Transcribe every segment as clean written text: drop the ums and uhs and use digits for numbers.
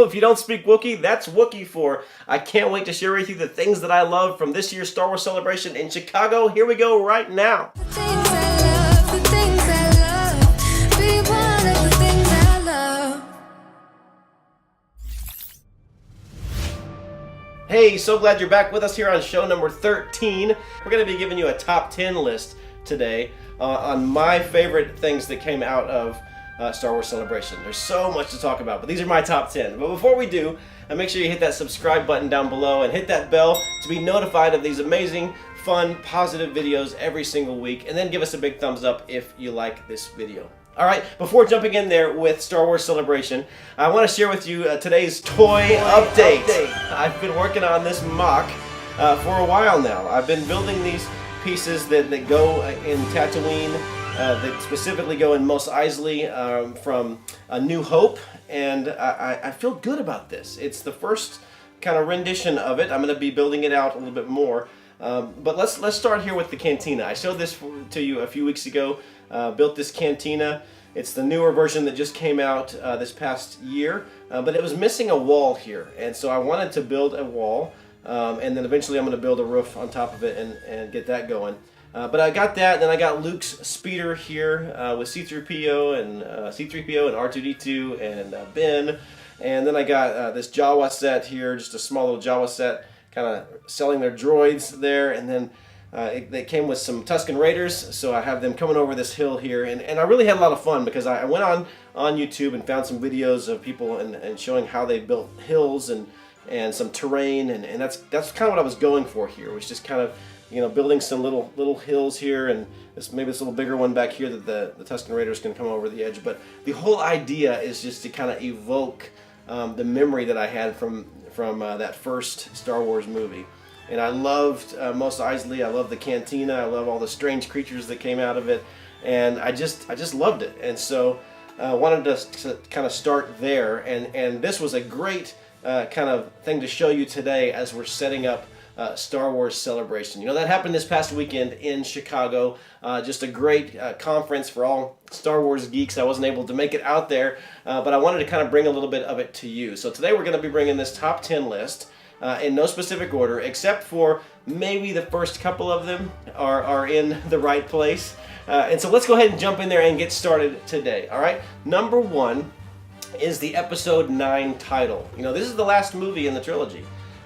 if you don't speak Wookiee, that's Wookiee for. I can't wait to share with you the things that I love from this year's Star Wars Celebration in Chicago. Here we go right now. The things I love, the things I love, be one of the things I love. Hey, so glad you're back with us here on show number 13. We're going to be giving you a top 10 list today on my favorite things that came out of Star Wars Celebration. There's so much to talk about, but these are my top 10. But before we do, make sure you hit that subscribe button down below and hit that bell to be notified of these amazing, fun, positive videos every single week. And then give us a big thumbs up if you like this video. All right, before jumping in there with Star Wars Celebration, I want to share with you today's toy update. I've been working on this MOC for a while now. I've been building these pieces that go in Tatooine, that specifically go in Mos Eisley from A New Hope, and I feel good about this. It's the first kind of rendition of it. I'm going to be building it out a little bit more, but let's start here with the cantina. I showed this to you a few weeks ago. Built this cantina. It's the newer version that just came out this past year, but it was missing a wall here, and so I wanted to build a wall, and then eventually I'm going to build a roof on top of it and get that going. But I got that, and then I got Luke's speeder here with C-3PO and R2-D2 and Ben, and then I got this Jawa set here, just a small little Jawa set, kind of selling their droids there, and then they came with some Tusken Raiders, so I have them coming over this hill here, and I really had a lot of fun because I went on YouTube and found some videos of people and showing how they built hills and some terrain, and that's kind of what I was going for here. It was just kind of, you know, building some little hills here, and maybe this little bigger one back here that the Tusken Raiders can come over the edge. But the whole idea is just to kind of evoke the memory that I had from that first Star Wars movie. And I loved Mos Eisley. I love the cantina. I love all the strange creatures that came out of it, and I just loved it. And so I wanted to kind of start there. And this was a great kind of thing to show you today as we're setting up Star Wars Celebration. You know, that happened this past weekend in Chicago. Just a great conference for all Star Wars geeks. I wasn't able to make it out there, but I wanted to kind of bring a little bit of it to you. So today we're going to be bringing this top 10 list in no specific order, except for maybe the first couple of them are in the right place. And so let's go ahead and jump in there and get started today. All right, number 1 is the Episode 9 title. You know, this is the last movie in the trilogy,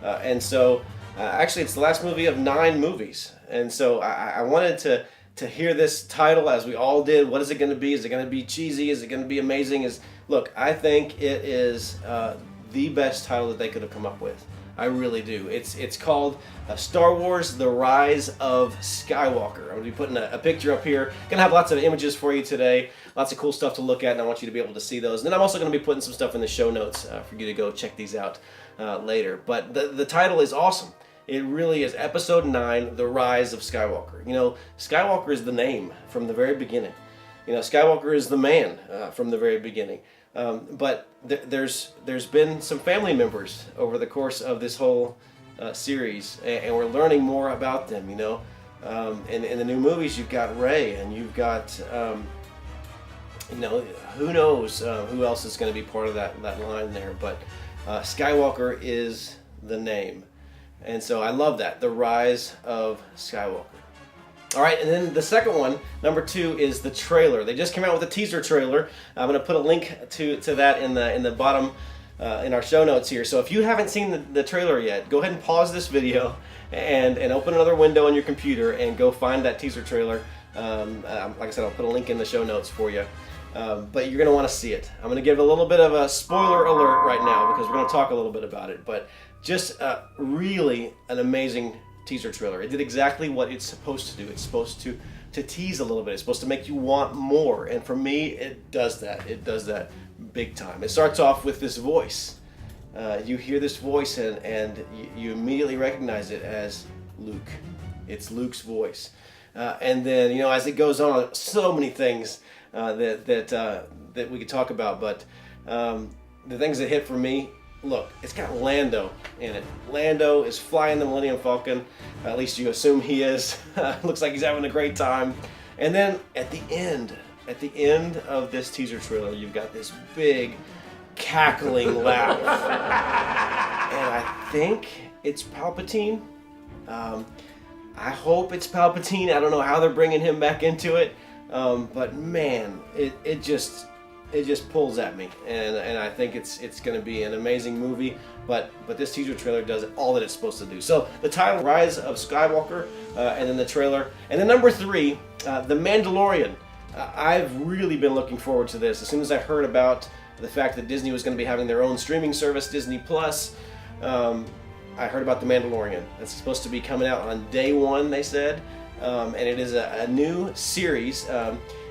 and so actually it's the last movie of 9 movies. And so I wanted to hear this title, as we all did. What is it going to be? Is it going to be cheesy? Is it going to be amazing? Look, I think it is the best title that they could have come up with. I really do. It's called Star Wars: The Rise of Skywalker. I'm going to be putting a picture up here. Going to have lots of images for you today. Lots of cool stuff to look at, and I want you to be able to see those. And then I'm also going to be putting some stuff in the show notes for you to go check these out later. But the title is awesome. It really is. Episode 9, The Rise of Skywalker. You know, Skywalker is the name from the very beginning. You know, Skywalker is the man from the very beginning. But there's been some family members over the course of this whole series, and we're learning more about them. You know, in the new movies, you've got Rey, and you've got you know, who knows who else is going to be part of that line there. But Skywalker is the name, and so I love that, The Rise of Skywalker. All right, and then the second one, number 2, is the trailer. They just came out with a teaser trailer. I'm going to put a link to that in the bottom in our show notes here. So if you haven't seen the trailer yet, go ahead and pause this video and open another window on your computer and go find that teaser trailer. Like I said, I'll put a link in the show notes for you. But you're going to want to see it. I'm going to give a little bit of a spoiler alert right now because we're going to talk a little bit about it. But just really an amazing teaser trailer. It did exactly what it's supposed to do. It's supposed to tease a little bit. It's supposed to make you want more. And for me, it does that. It does that big time. It starts off with this voice. You hear this voice and you immediately recognize it as Luke. It's Luke's voice. And then, you know, as it goes on, so many things that we could talk about. But the things that hit for me, look, it's got Lando in it. Lando is flying the Millennium Falcon. At least you assume he is. Looks like he's having a great time. And then at the end of this teaser trailer, you've got this big cackling laugh. And I think it's Palpatine. I hope it's Palpatine. I don't know how they're bringing him back into it. But man, it just pulls at me, and I think it's going to be an amazing movie. But this teaser trailer does all that it's supposed to do. So the title, Rise of Skywalker, and then the trailer, and then number 3, The Mandalorian. I've really been looking forward to this. As soon as I heard about the fact that Disney was going to be having their own streaming service, Disney Plus, I heard about The Mandalorian. It's supposed to be coming out on day 1, they said, and it is a new series.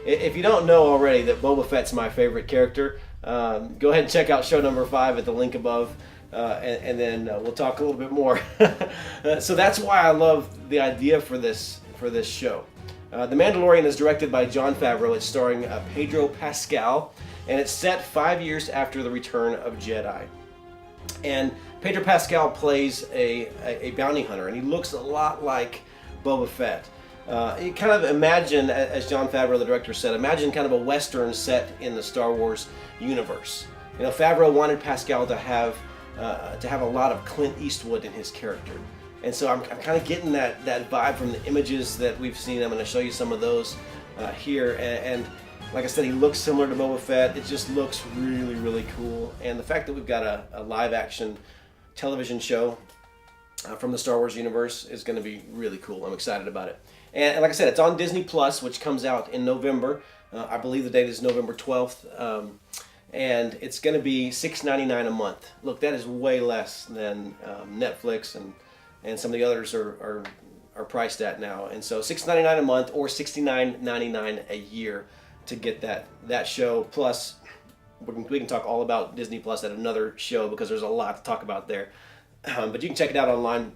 If you don't know already that Boba Fett's my favorite character, go ahead and check out show number 5 at the link above, and then we'll talk a little bit more. So that's why I love the idea for this show. The Mandalorian is directed by Jon Favreau. It's starring Pedro Pascal, and it's set 5 years after the return of Jedi. And Pedro Pascal plays a bounty hunter, and he looks a lot like Boba Fett. You kind of imagine, as Jon Favreau, the director, said, imagine kind of a Western set in the Star Wars universe. You know, Favreau wanted Pascal to have a lot of Clint Eastwood in his character. And so I'm kind of getting that vibe from the images that we've seen. I'm going to show you some of those here. And like I said, he looks similar to Boba Fett. It just looks really, really cool. And the fact that we've got a live-action television show from the Star Wars universe is going to be really cool. I'm excited about it. And like I said, it's on Disney Plus, which comes out in November. I believe the date is November 12th. And it's going to be $6.99 a month. Look, that is way less than Netflix and some of the others are priced at now. And so $6.99 a month or $69.99 a year to get that show. Plus, we can talk all about Disney Plus at another show because there's a lot to talk about there. But you can check it out online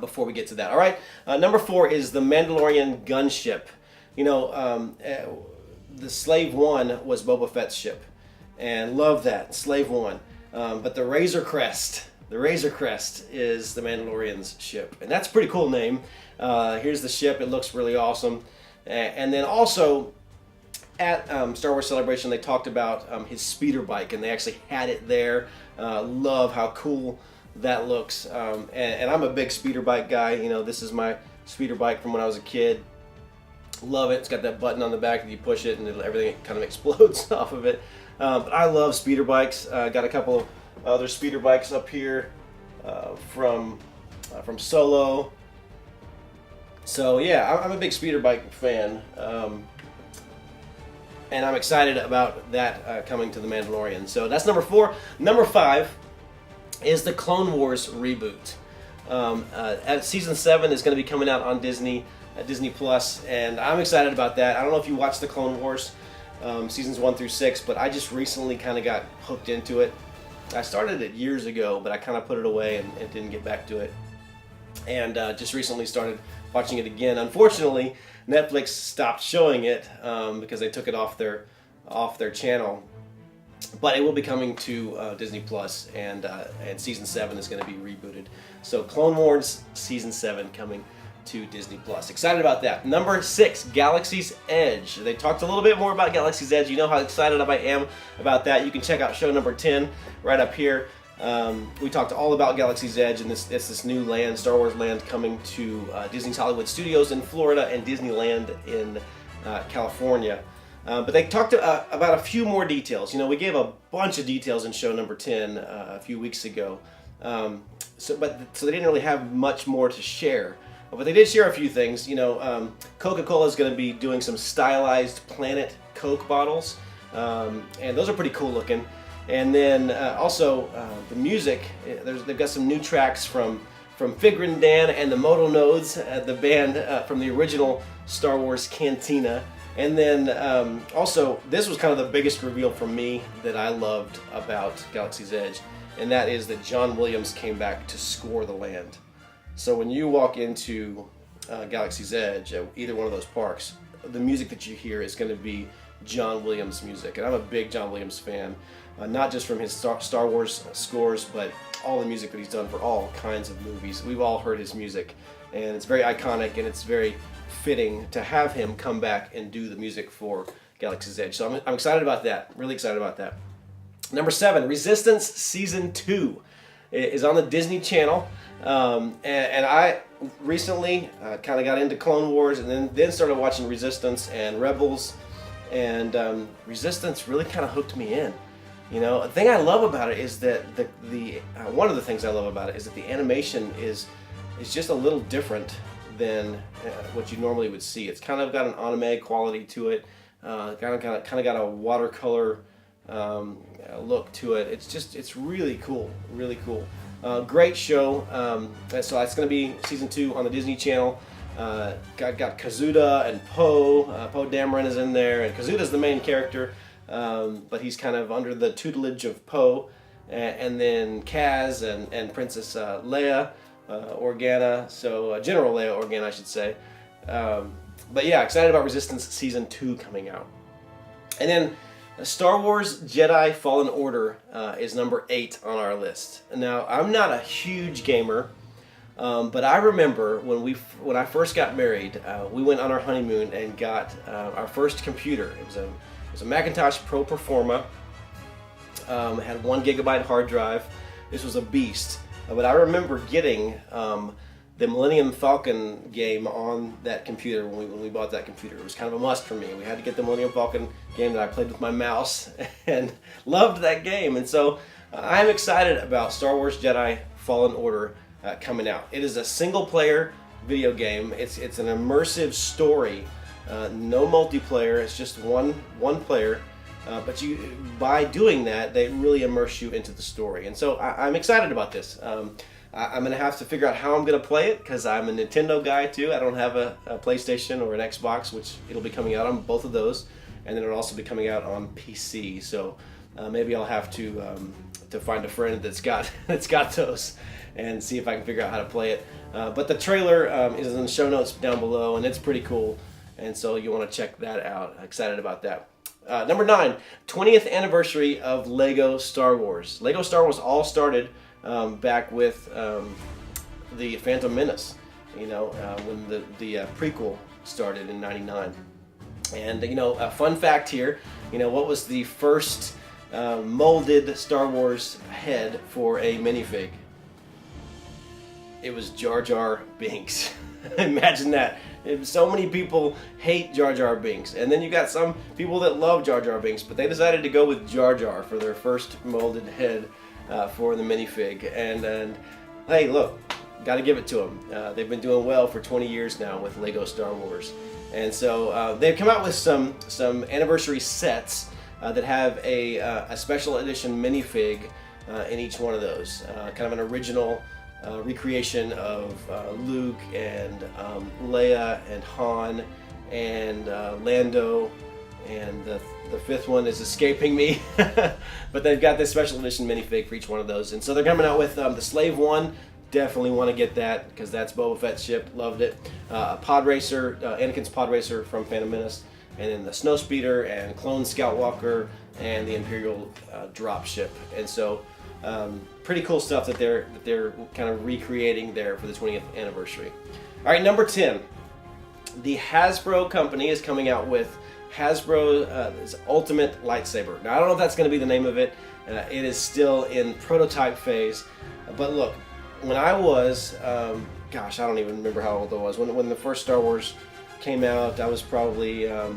before we get to that. All right, number 4 is the Mandalorian gunship. You know, the Slave One was Boba Fett's ship, and love that, Slave One. But the Razor Crest is the Mandalorian's ship, and that's a pretty cool name. Here's the ship. It looks really awesome. And then also at Star Wars Celebration, they talked about his speeder bike, and they actually had it there. Love how cool that looks. And I'm a big speeder bike guy. You know, this is my speeder bike from when I was a kid. Love it. It's got that button on the back that you push it and everything kind of explodes off of it. But I love speeder bikes. Got a couple of other speeder bikes up here from Solo. So yeah, I'm a big speeder bike fan. And I'm excited about that coming to The Mandalorian. So that's number 4. Number 5 is the Clone Wars reboot. Season 7 is going to be coming out on Disney Plus, and I'm excited about that. I don't know if you watched the Clone Wars seasons 1 through 6, but I just recently kind of got hooked into it. I started it years ago, but I kind of put it away and didn't get back to it. And just recently started watching it again. Unfortunately, Netflix stopped showing it because they took it off their channel. But it will be coming to Disney Plus, and season 7 is going to be rebooted. So Clone Wars season 7 coming to Disney Plus. Excited about that. Number 6, Galaxy's Edge. They talked a little bit more about Galaxy's Edge. You know how excited I am about that. You can check out show number 10 right up here. We talked all about Galaxy's Edge, and this new land, Star Wars land, coming to Disney's Hollywood Studios in Florida and Disneyland in California. But they talked about a few more details. You know, we gave a bunch of details in show number 10 a few weeks ago. So they didn't really have much more to share. But they did share a few things. You know, Coca-Cola is going to be doing some stylized Planet Coke bottles. And those are pretty cool looking. And then also the music, they've got some new tracks from Figrin Dan and the Moto Nodes, the band from the original Star Wars Cantina. And then also, this was kind of the biggest reveal for me that I loved about Galaxy's Edge, and that is that John Williams came back to score the land. So when you walk into Galaxy's Edge at either one of those parks, the music that you hear is going to be John Williams music. And I'm a big John Williams fan, not just from his Star Wars scores, but all the music that he's done for all kinds of movies. We've all heard his music, and it's very iconic, and it's very fitting to have him come back and do the music for Galaxy's Edge. So I'm excited about that, really excited about that. Number 7, Resistance Season 2 is on the Disney Channel. And I recently kind of got into Clone Wars, and then started watching Resistance and Rebels. And Resistance really kind of hooked me in. You know, the thing I love about it is that one of the things I love about it is that the animation is just a little different than what you normally would see. It's kind of got an anime quality to it. Kind of got a watercolor look to it. It's really cool, really cool. Great show. So it's going to be season 2 on the Disney Channel. Got Kazuda and Poe. Poe Dameron is in there, and Kazuda's the main character, but he's kind of under the tutelage of Poe, and then Kaz and Princess Leia Organa. So General Leia Organa, I should say. But yeah, excited about Resistance Season 2 coming out. And then Star Wars Jedi Fallen Order is number 8 on our list. Now, I'm not a huge gamer, but I remember when I first got married, we went on our honeymoon and got our first computer. It was a Macintosh Pro Performa. It had 1 gigabyte hard drive. This was a beast. But I remember getting the Millennium Falcon game on that computer when we bought that computer. It was kind of a must for me. We had to get the Millennium Falcon game that I played with my mouse, and loved that game. And so I'm excited about Star Wars Jedi Fallen Order coming out. It is a single-player video game. It's an immersive story, no multiplayer. It's just one player. But by doing that, they really immerse you into the story. And so I'm excited about this. I'm going to have to figure out how I'm going to play it, because I'm a Nintendo guy too. I don't have a PlayStation or an Xbox, which it'll be coming out on both of those. And then it'll also be coming out on PC. So maybe I'll have to find a friend that's got those and see if I can figure out how to play it. But the trailer is in the show notes down below, and it's pretty cool. And so you want to check that out. Excited about that. Number 9, 20th anniversary of Lego Star Wars. Lego Star Wars all started back with the Phantom Menace, you know, when the prequel started in '99. And you know, a fun fact here, you know, what was the first molded Star Wars head for a minifig? It was Jar Jar Binks. Imagine that. So many people hate Jar Jar Binks, and then you got some people that love Jar Jar Binks, but they decided to go with Jar Jar for their first molded head for the minifig. And hey, look, got to give it to them. They've been doing well for 20 years now with Lego Star Wars, and so they've come out with some anniversary sets that have a special edition minifig in each one of those, kind of an original recreation of Luke and Leia and Han and Lando, and the 5th one is escaping me. But they've got this special edition minifig for each one of those, and so they're coming out with the Slave One. Definitely want to get that, because that's Boba Fett's ship. Loved it. Pod Racer, Anakin's Pod Racer from Phantom Menace, and then the Snowspeeder and Clone Scout Walker and the Imperial dropship. And so pretty cool stuff that they're kind of recreating there for the 20th anniversary. All right, number 10. The Hasbro company is coming out with Hasbro's Ultimate Lightsaber. Now, I don't know if that's going to be the name of it. It is still in prototype phase. But look, when I was, gosh, I don't even remember how old I was. When the first Star Wars came out, I was probably, a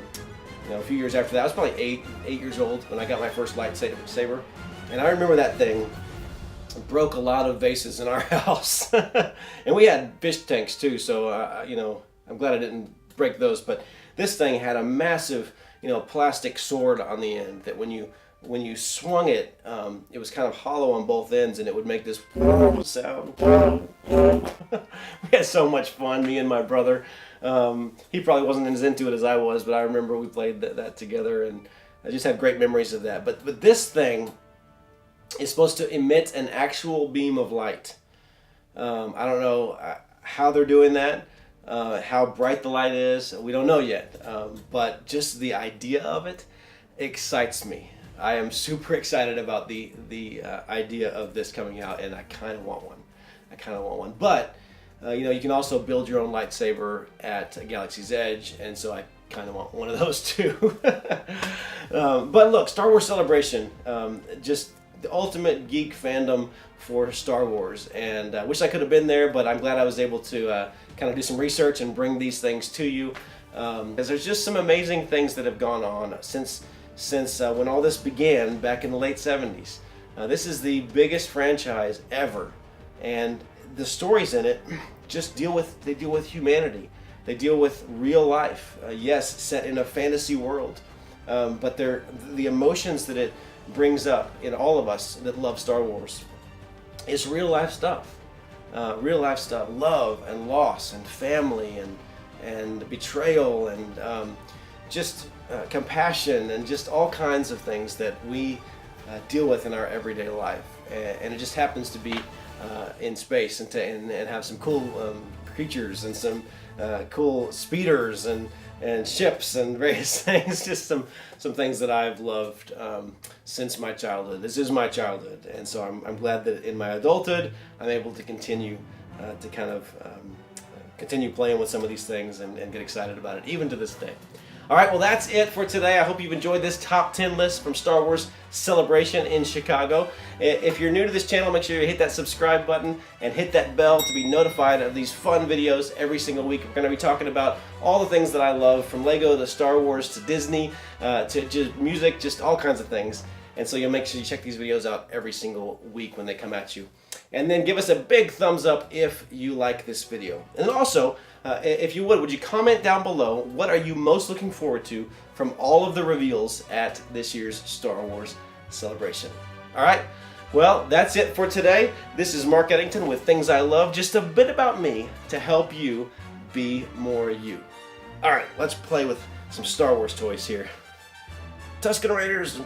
few years after that. I was probably 8 years old when I got my first lightsaber. And I remember that thing broke a lot of vases in our house. And we had fish tanks too, so I'm glad I didn't break those. But this thing had a massive, plastic sword on the end that when you swung it, it was kind of hollow on both ends, and it would make this sound. We had so much fun, me and my brother. He probably wasn't as into it as I was, but I remember we played that together, and I just have great memories of that. But this thing is supposed to emit an actual beam of light. I don't know how they're doing that, how bright the light is. We don't know yet, but just the idea of it excites me. I am super excited about the idea of this coming out, and I kind of want one. But you can also build your own lightsaber at Galaxy's Edge, and so I kind of want one of those too. But look, Star Wars Celebration, just the ultimate geek fandom for Star Wars, and I wish I could have been there, but I'm glad I was able to kind of do some research and bring these things to you, because there's just some amazing things that have gone on since when all this began back in the late 70s. This is the biggest franchise ever, and the stories in it just deal with humanity. They deal with real life. Yes, set in a fantasy world, but the emotions that it brings up in all of us that love Star Wars is real life stuff. Real life stuff, love and loss and family and betrayal and just compassion and just all kinds of things that we deal with in our everyday life. And it just happens to be in space and have some cool creatures and some cool speeders and ships and various things. Just some things that I've loved since my childhood. This is my childhood, and so I'm glad that in my adulthood I'm able to continue to kind of continue playing with some of these things and get excited about it, even to this day. All right, well, that's it for today. I hope you've enjoyed this top 10 list from Star Wars Celebration in Chicago. If you're new to this channel, make sure you hit that subscribe button and hit that bell to be notified of these fun videos every single week. We're going to be talking about all the things that I love, from Lego to Star Wars to Disney to just music, just all kinds of things. And so you'll make sure you check these videos out every single week when they come at you. And then give us a big thumbs up if you like this video. And also, if you would you comment down below, what are you most looking forward to from all of the reveals at this year's Star Wars Celebration? All right, well, that's it for today. This is Mark Eddington with Things I Love, just a bit about me to help you be more you. All right, let's play with some Star Wars toys here. Tusken Raiders.